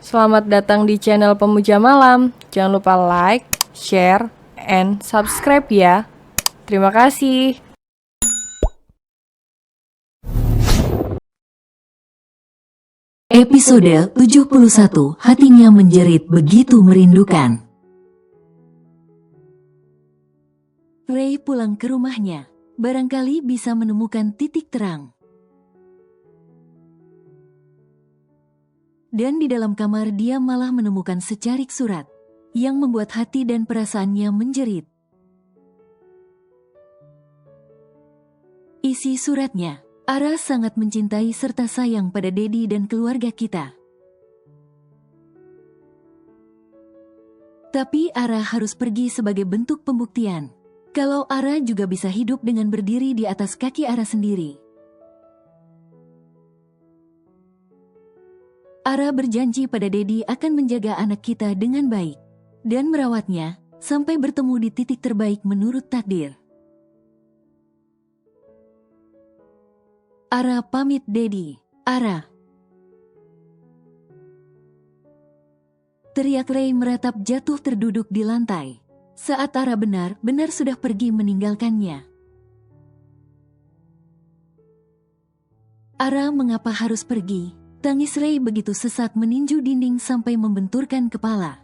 Selamat datang di channel Pemuja Malam. Jangan lupa like, share, and subscribe ya. Terima kasih. Episode 71, hatinya menjerit begitu merindukan. Ray pulang ke rumahnya, barangkali bisa menemukan titik terang. Dan di dalam kamar dia malah menemukan secarik surat, yang membuat hati dan perasaannya menjerit. Isi suratnya, Ara sangat mencintai serta sayang pada Dedi dan keluarga kita. Tapi Ara harus pergi sebagai bentuk pembuktian kalau Ara juga bisa hidup dengan berdiri di atas kaki Ara sendiri. Ara berjanji pada Dedi akan menjaga anak kita dengan baik dan merawatnya sampai bertemu di titik terbaik menurut takdir. Ara pamit Dedi. Ara. Teriak Ray meratap jatuh terduduk di lantai saat Ara benar-benar sudah pergi meninggalkannya. Ara mengapa harus pergi? Tangis Ray begitu sesak meninju dinding sampai membenturkan kepala.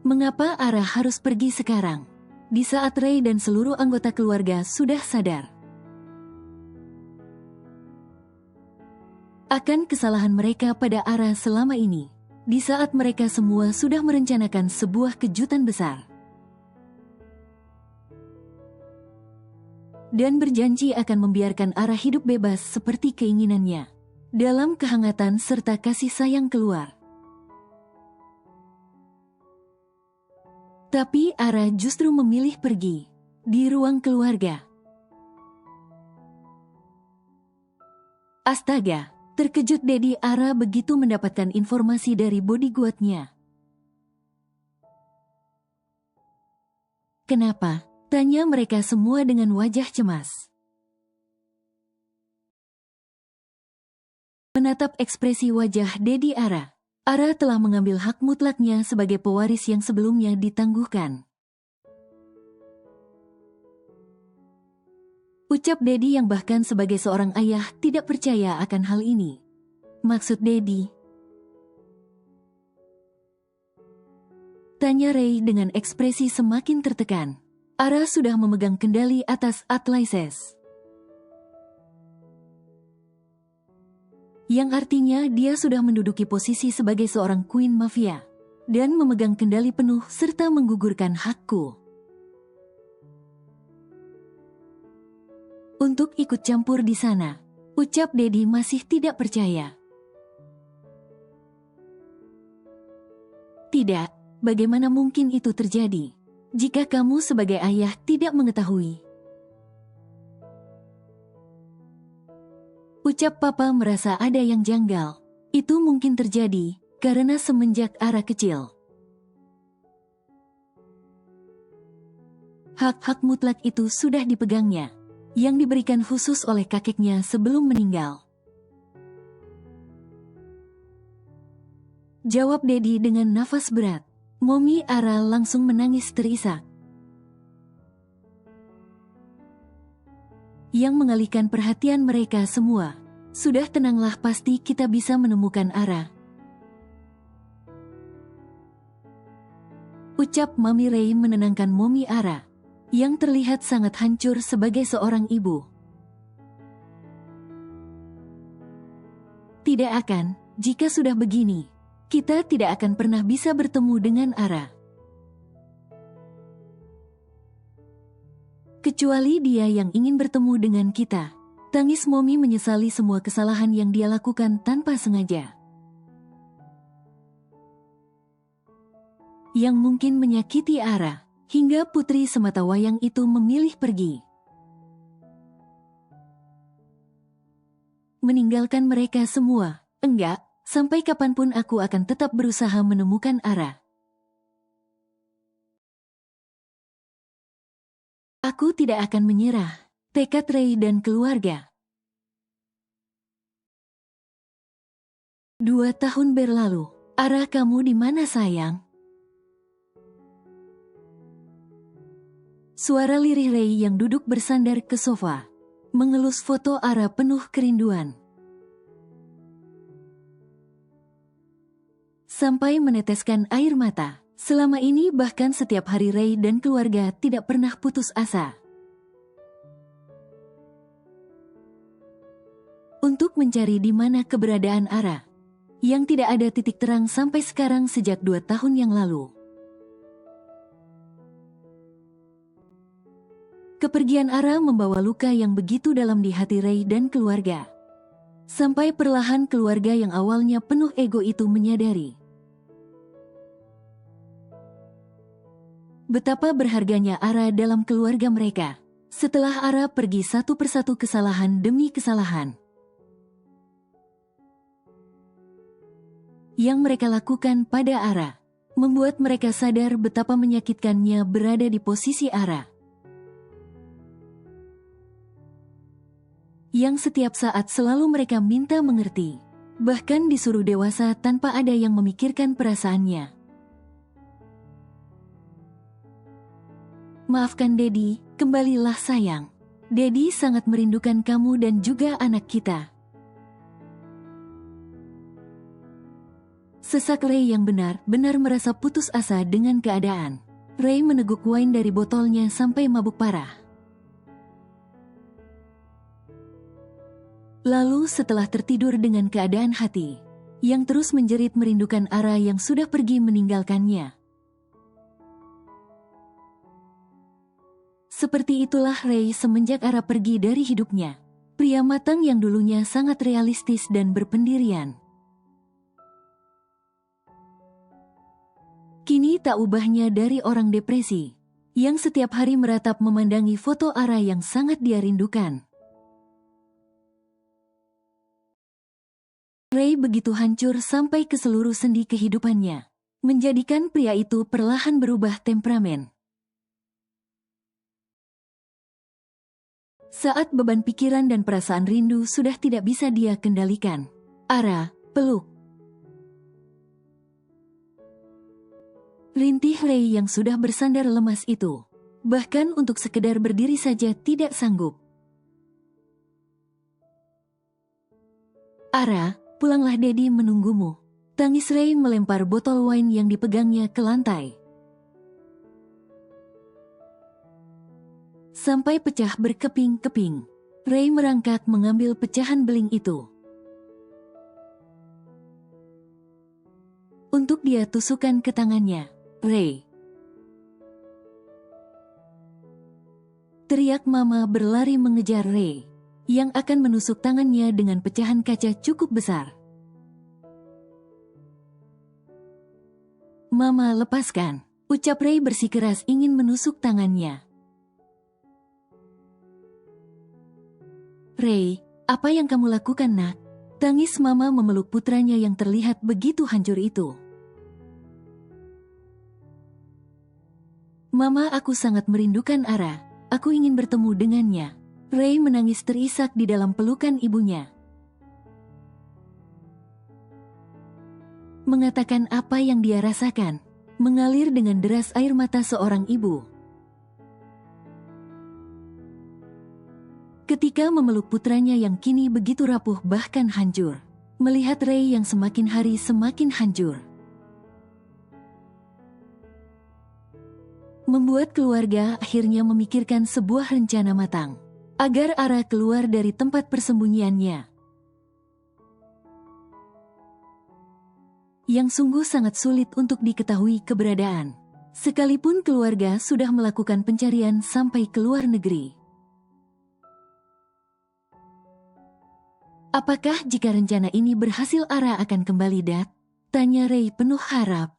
Mengapa Ara harus pergi sekarang? Di saat Ray dan seluruh anggota keluarga sudah sadar akan kesalahan mereka pada Ara selama ini. Di saat mereka semua sudah merencanakan sebuah kejutan besar dan berjanji akan membiarkan Ara hidup bebas seperti keinginannya, dalam kehangatan serta kasih sayang keluar. Tapi Ara justru memilih pergi di ruang keluarga. Astaga, terkejut Dedi Ara begitu mendapatkan informasi dari bodyguard-nya. Kenapa? Tanya mereka semua dengan wajah cemas. Menatap ekspresi wajah Dedi Ara telah mengambil hak mutlaknya sebagai pewaris yang sebelumnya ditangguhkan. Ucap Dedi yang bahkan sebagai seorang ayah tidak percaya akan hal ini. Maksud Dedi? Tanya Ray dengan ekspresi semakin tertekan. Ara sudah memegang kendali atas Atlantis, yang artinya dia sudah menduduki posisi sebagai seorang Queen Mafia dan memegang kendali penuh serta menggugurkan hakku untuk ikut campur di sana. Ucap Dedi masih tidak percaya. Tidak, bagaimana mungkin itu terjadi jika kamu sebagai ayah tidak mengetahui? Ucap Papa merasa ada yang janggal. Itu mungkin terjadi karena semenjak Ara kecil, hak-hak mutlak itu sudah dipegangnya, yang diberikan khusus oleh kakeknya sebelum meninggal. Jawab Dedi dengan nafas berat. Momi Ara langsung menangis terisak, yang mengalihkan perhatian mereka semua. Sudah tenanglah, pasti kita bisa menemukan Ara. Ucap Mami Ray menenangkan Momi Ara, yang terlihat sangat hancur sebagai seorang ibu. Tidak akan, jika sudah begini, kita tidak akan pernah bisa bertemu dengan Ara. Kecuali dia yang ingin bertemu dengan kita. Tangis Momi menyesali semua kesalahan yang dia lakukan tanpa sengaja, yang mungkin menyakiti Ara, hingga putri semata wayang itu memilih pergi, meninggalkan mereka semua. Enggak, sampai kapanpun aku akan tetap berusaha menemukan Ara. Aku tidak akan menyerah. Tekad Ray dan keluarga. 2 tahun berlalu. Ara, kamu di mana sayang? Suara lirih Ray yang duduk bersandar ke sofa, mengelus foto Ara penuh kerinduan. Sampai meneteskan air mata. Selama ini bahkan setiap hari Ray dan keluarga tidak pernah putus asa untuk mencari di mana keberadaan Ara, yang tidak ada titik terang sampai sekarang sejak 2 tahun yang lalu. Kepergian Ara membawa luka yang begitu dalam di hati Ray dan keluarga. Sampai perlahan keluarga yang awalnya penuh ego itu menyadari betapa berharganya Ara dalam keluarga mereka. Setelah Ara pergi satu persatu kesalahan demi kesalahan yang mereka lakukan pada Ara, membuat mereka sadar betapa menyakitkannya berada di posisi Ara, yang setiap saat selalu mereka minta mengerti, bahkan disuruh dewasa tanpa ada yang memikirkan perasaannya. Maafkan Dedi, kembalilah sayang. Dedi sangat merindukan kamu dan juga anak kita. Sesak Ray yang benar-benar merasa putus asa dengan keadaan. Ray meneguk wine dari botolnya sampai mabuk parah. Lalu setelah tertidur dengan keadaan hati yang terus menjerit merindukan Ara yang sudah pergi meninggalkannya. Seperti itulah Ray semenjak Ara pergi dari hidupnya. Pria matang yang dulunya sangat realistis dan berpendirian, kini tak ubahnya dari orang depresi, yang setiap hari meratap memandangi foto Ara yang sangat dia rindukan. Ray begitu hancur sampai ke seluruh sendi kehidupannya, menjadikan pria itu perlahan berubah temperamen. Saat beban pikiran dan perasaan rindu sudah tidak bisa dia kendalikan, Ara peluk. Rintih Ray yang sudah bersandar lemas itu, bahkan untuk sekedar berdiri saja tidak sanggup. Ara, pulanglah, Dedi menunggumu. Tangis Ray melempar botol wine yang dipegangnya ke lantai, sampai pecah berkeping-keping. Ray merangkak mengambil pecahan beling itu untuk dia tusukkan ke tangannya. Ray, teriak Mama berlari mengejar Ray, yang akan menusuk tangannya dengan pecahan kaca cukup besar. Mama, lepaskan, ucap Ray bersikeras ingin menusuk tangannya. Ray, apa yang kamu lakukan, nak? Tangis Mama memeluk putranya yang terlihat begitu hancur itu. Mama, aku sangat merindukan Ara. Aku ingin bertemu dengannya. Ray menangis terisak di dalam pelukan ibunya, mengatakan apa yang dia rasakan, mengalir dengan deras air mata seorang ibu ketika memeluk putranya yang kini begitu rapuh bahkan hancur. Melihat Ray yang semakin hari semakin hancur, membuat keluarga akhirnya memikirkan sebuah rencana matang agar Ara keluar dari tempat persembunyiannya, yang sungguh sangat sulit untuk diketahui keberadaan, sekalipun keluarga sudah melakukan pencarian sampai ke luar negeri. Apakah jika rencana ini berhasil Ara akan kembali, Dad? Tanya Ray penuh harap.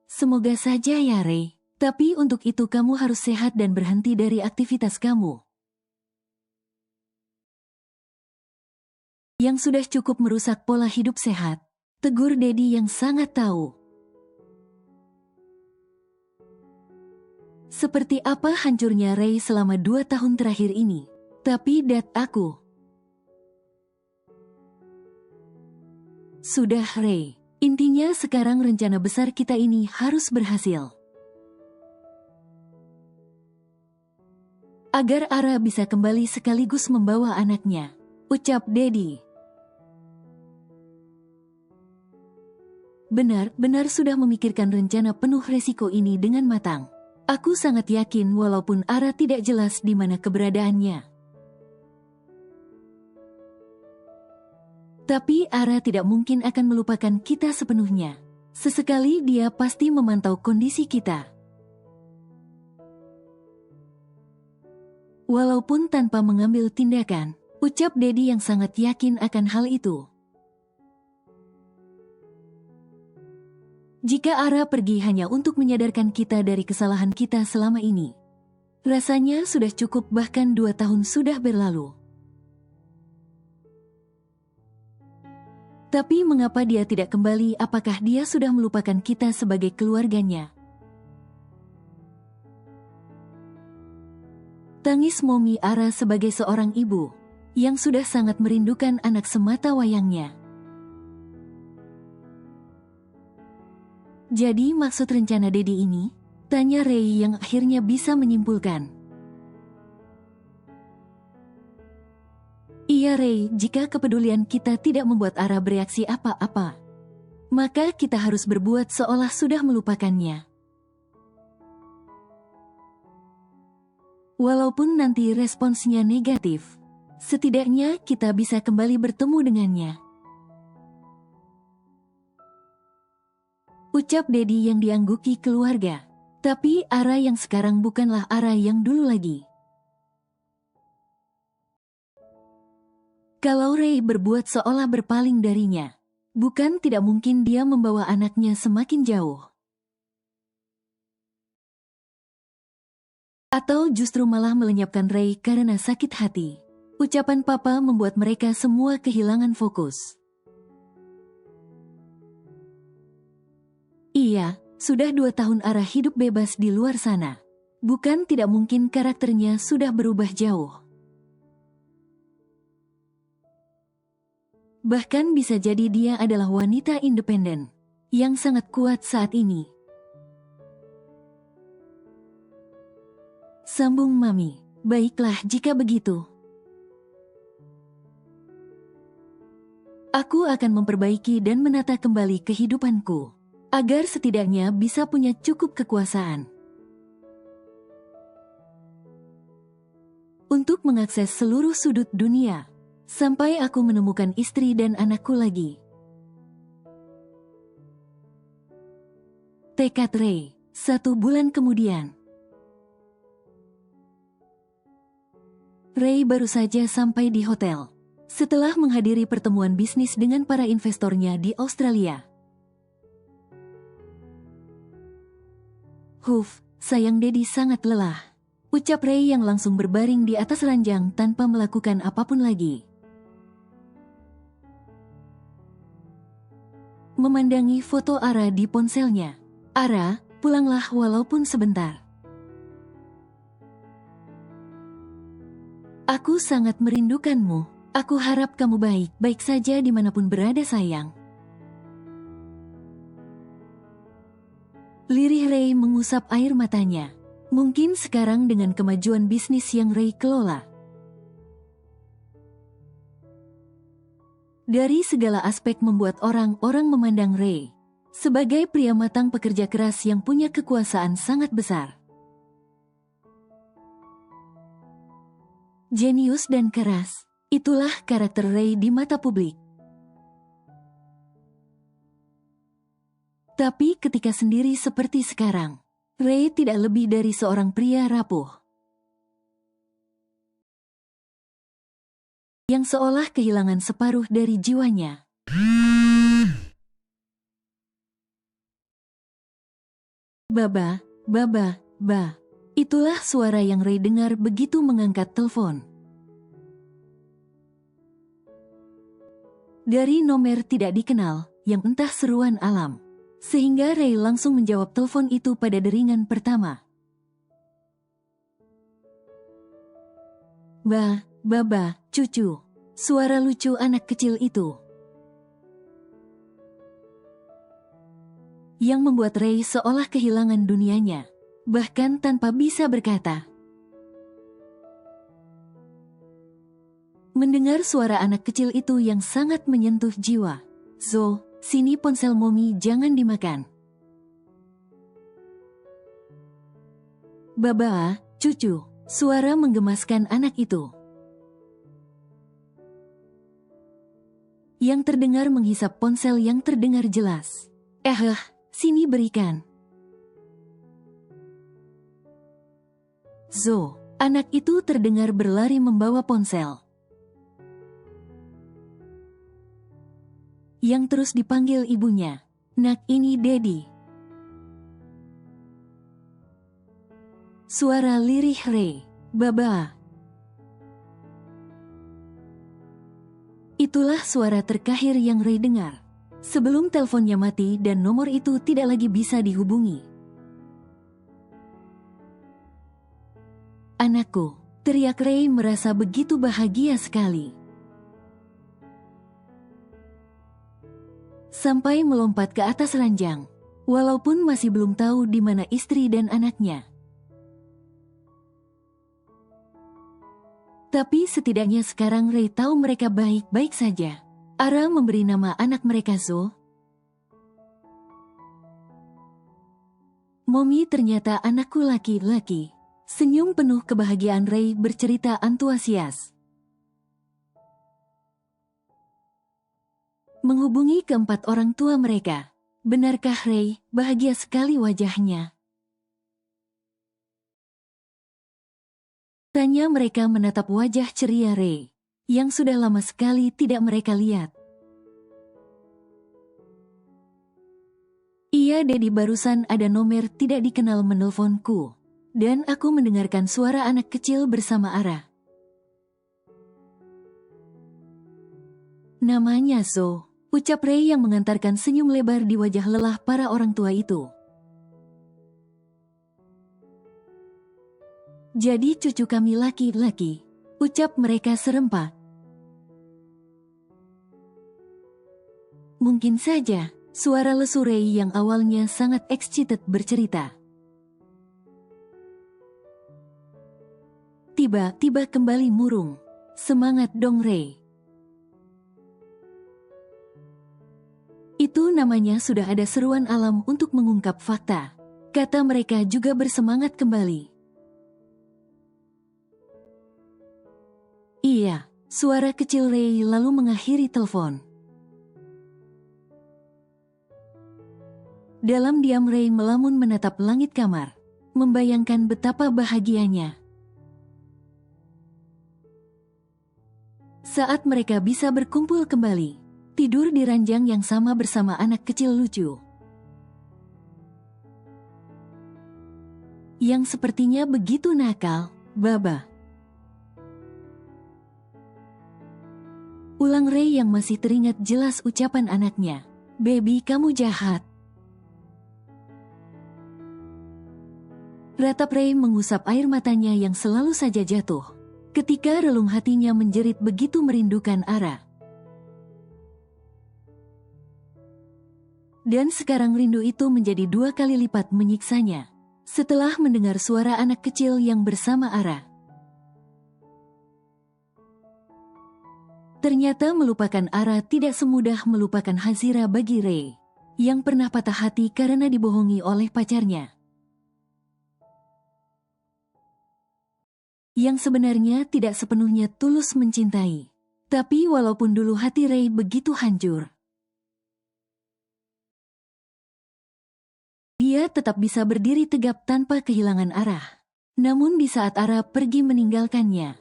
Semoga saja ya, Ray. Tapi untuk itu kamu harus sehat dan berhenti dari aktivitas kamu yang sudah cukup merusak pola hidup sehat, tegur Dedi yang sangat tahu seperti apa hancurnya Ray selama 2 tahun terakhir ini. Tapi Dad, aku Sudah, Ray. Intinya sekarang rencana besar kita ini harus berhasil. Agar Ara bisa kembali sekaligus membawa anaknya, ucap Daddy. Benar-benar sudah memikirkan rencana penuh resiko ini dengan matang. Aku sangat yakin walaupun Ara tidak jelas di mana keberadaannya. Tapi Ara tidak mungkin akan melupakan kita sepenuhnya. Sesekali dia pasti memantau kondisi kita. Walaupun tanpa mengambil tindakan, ucap Daddy yang sangat yakin akan hal itu. Jika Ara pergi hanya untuk menyadarkan kita dari kesalahan kita selama ini, rasanya sudah cukup, bahkan 2 tahun sudah berlalu. Tapi mengapa dia tidak kembali? Apakah dia sudah melupakan kita sebagai keluarganya? Tangis Momi Ara sebagai seorang ibu yang sudah sangat merindukan anak semata wayangnya. Jadi maksud rencana Daddy ini? Tanya Ray yang akhirnya bisa menyimpulkan. Iya Ray, jika kepedulian kita tidak membuat Ara bereaksi apa-apa, maka kita harus berbuat seolah sudah melupakannya. Walaupun nanti responsnya negatif, setidaknya kita bisa kembali bertemu dengannya. Ucap Daddy yang diangguki keluarga. Tapi Ara yang sekarang bukanlah Ara yang dulu lagi. Kalau Ray berbuat seolah berpaling darinya, bukan tidak mungkin dia membawa anaknya semakin jauh. Atau justru malah melenyapkan Ray karena sakit hati. Ucapan Papa membuat mereka semua kehilangan fokus. Iya, sudah 2 tahun Ara hidup bebas di luar sana. Bukan tidak mungkin karakternya sudah berubah jauh. Bahkan bisa jadi dia adalah wanita independen yang sangat kuat saat ini. Sambung Mami. Baiklah jika begitu. Aku akan memperbaiki dan menata kembali kehidupanku, agar setidaknya bisa punya cukup kekuasaan untuk mengakses seluruh sudut dunia, sampai aku menemukan istri dan anakku lagi. Tekad Ray. 1 bulan kemudian. Ray baru saja sampai di hotel setelah menghadiri pertemuan bisnis dengan para investornya di Australia. Sayang Daddy sangat lelah, ucap Ray yang langsung berbaring di atas ranjang tanpa melakukan apapun lagi. Memandangi foto Ara di ponselnya. Ara, pulanglah walaupun sebentar. Aku sangat merindukanmu. Aku harap kamu baik-baik saja dimanapun berada sayang. Lirih Ray mengusap air matanya. Mungkin sekarang dengan kemajuan bisnis yang Ray kelola, dari segala aspek membuat orang-orang memandang Ray sebagai pria matang pekerja keras yang punya kekuasaan sangat besar. Jenius dan keras, itulah karakter Ray di mata publik. Tapi ketika sendiri seperti sekarang, Ray tidak lebih dari seorang pria rapuh yang seolah kehilangan separuh dari jiwanya. Baba. Itulah suara yang Ray dengar begitu mengangkat telepon. Dari nomor tidak dikenal, yang entah seruan alam. Sehingga Ray langsung menjawab telepon itu pada deringan pertama. Baba, cucu. Suara lucu anak kecil itu. yang membuat Ray seolah kehilangan dunianya, bahkan tanpa bisa berkata. Mendengar suara anak kecil itu yang sangat menyentuh jiwa, "Zo, sini ponsel Mommy, jangan dimakan." "Baba, cucu," suara menggemaskan anak itu. Yang terdengar menghisap ponsel yang terdengar jelas. Sini berikan." "Zo," anak itu terdengar berlari membawa ponsel. Yang terus dipanggil ibunya, "Nak, ini Daddy." Suara lirih Ray, "Baba." Itulah suara terakhir yang Ray dengar sebelum teleponnya mati dan nomor itu tidak lagi bisa dihubungi. "Anakku," teriak Ray merasa begitu bahagia sekali. Sampai melompat ke atas ranjang, walaupun masih belum tahu di mana istri dan anaknya. Tapi setidaknya sekarang Ray tahu mereka baik-baik saja. Ara memberi nama anak mereka Zo. "Mommy, ternyata anakku laki-laki." Senyum penuh kebahagiaan Ray bercerita antuasias. Menghubungi keempat orang tua mereka. "Benarkah Ray?" Bahagia sekali wajahnya. Tanya mereka menatap wajah ceria Ray, yang sudah lama sekali tidak mereka lihat. "Iya Daddy, barusan ada nomor tidak dikenal menelponku. Dan aku mendengarkan suara anak kecil bersama Ara. Namanya Zo," ucap Ray yang mengantarkan senyum lebar di wajah lelah para orang tua itu. "Jadi cucu kami laki-laki," ucap mereka serempak. "Mungkin saja," suara lesu Ray yang awalnya sangat excited bercerita. Tiba-tiba kembali murung. "Semangat dong Ray. Itu namanya sudah ada seruan alam untuk mengungkap fakta," kata mereka juga bersemangat kembali. "Iya," suara kecil Ray lalu mengakhiri telepon. Dalam diam Ray melamun menatap langit kamar, membayangkan betapa bahagianya saat mereka bisa berkumpul kembali, tidur di ranjang yang sama bersama anak kecil lucu. Yang sepertinya begitu nakal, Baba. Ulang Ray yang masih teringat jelas ucapan anaknya. "Baby, kamu jahat." Ratap Ray mengusap air matanya yang selalu saja jatuh ketika relung hatinya menjerit begitu merindukan Ara. Dan sekarang rindu itu menjadi 2 kali lipat menyiksanya setelah mendengar suara anak kecil yang bersama Ara. Ternyata melupakan Ara tidak semudah melupakan Hazira bagi Ray, yang pernah patah hati karena dibohongi oleh pacarnya. Yang sebenarnya tidak sepenuhnya tulus mencintai. Tapi walaupun dulu hati Ray begitu hancur, dia tetap bisa berdiri tegap tanpa kehilangan arah. Namun di saat Ara pergi meninggalkannya,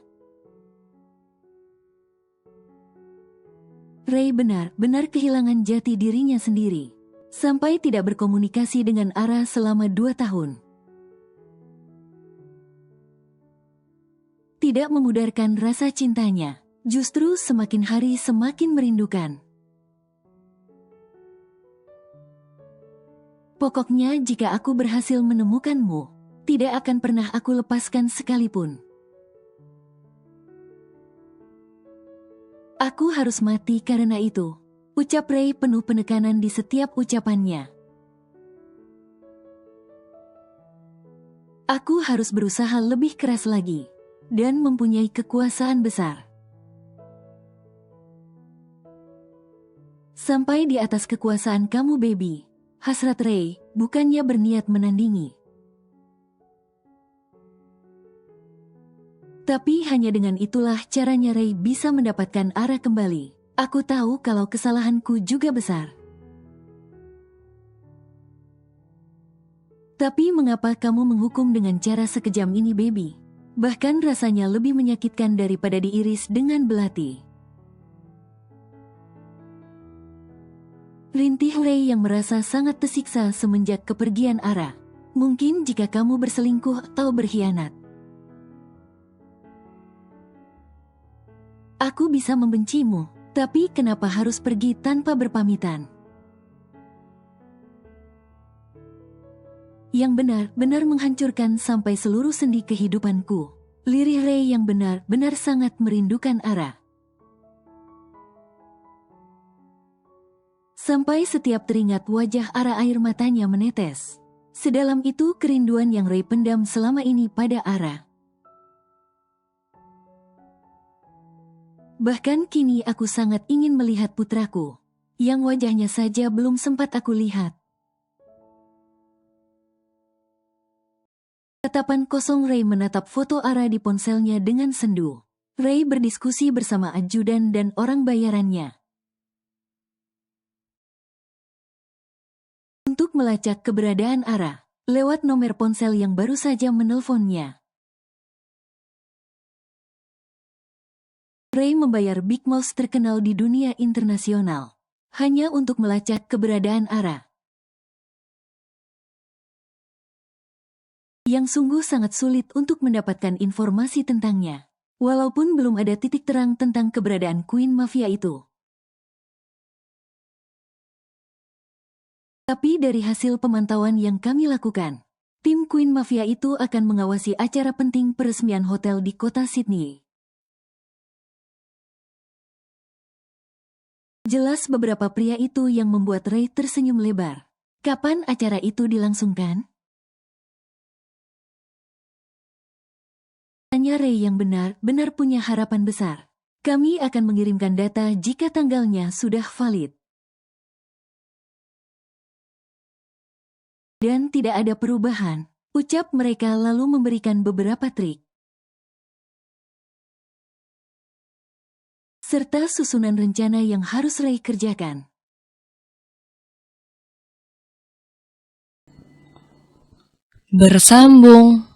Ray benar-benar kehilangan jati dirinya sendiri. Sampai tidak berkomunikasi dengan Ara selama 2 tahun. Tidak memudarkan rasa cintanya, justru semakin hari semakin merindukan. "Pokoknya jika aku berhasil menemukanmu, tidak akan pernah aku lepaskan sekalipun. Aku harus mati karena itu," ucap Ray penuh penekanan di setiap ucapannya. Aku harus berusaha lebih keras lagi dan mempunyai kekuasaan besar. Sampai di atas kekuasaan kamu, baby. Hasrat Ray, bukannya berniat menandingi. Tapi hanya dengan itulah caranya Ray bisa mendapatkan arah kembali. Aku tahu kalau kesalahanku juga besar. Tapi mengapa kamu menghukum dengan cara sekejam ini, baby? Bahkan rasanya lebih menyakitkan daripada diiris dengan belati. Rintih Ray yang merasa sangat tersiksa semenjak kepergian Ara. Mungkin jika kamu berselingkuh atau berkhianat, aku bisa membencimu. Tapi kenapa harus pergi tanpa berpamitan? Yang benar-benar menghancurkan sampai seluruh sendi kehidupanku. Lirih Ray yang benar-benar sangat merindukan Ara. Sampai setiap teringat wajah Ara air matanya menetes. Sedalam itu kerinduan yang Ray pendam selama ini pada Ara. Bahkan kini aku sangat ingin melihat putraku, yang wajahnya saja belum sempat aku lihat. Tatapan kosong Ray menatap foto Ara di ponselnya dengan sendu. Ray berdiskusi bersama ajudan dan orang bayarannya untuk melacak keberadaan Ara lewat nomor ponsel yang baru saja menelponnya. Ray membayar Big Mouse terkenal di dunia internasional hanya untuk melacak keberadaan Ara. Yang sungguh sangat sulit untuk mendapatkan informasi tentangnya. Walaupun belum ada titik terang tentang keberadaan Queen Mafia itu. Tapi dari hasil pemantauan yang kami lakukan, tim Queen Mafia itu akan mengawasi acara penting peresmian hotel di kota Sydney. Jelas beberapa pria itu yang membuat Ray tersenyum lebar. Kapan acara itu dilangsungkan? Tanya Ray yang benar-benar punya harapan besar. Kami akan mengirimkan data jika tanggalnya sudah valid. Dan tidak ada perubahan, ucap mereka lalu memberikan beberapa trik. Serta susunan rencana yang harus Ray kerjakan. Bersambung.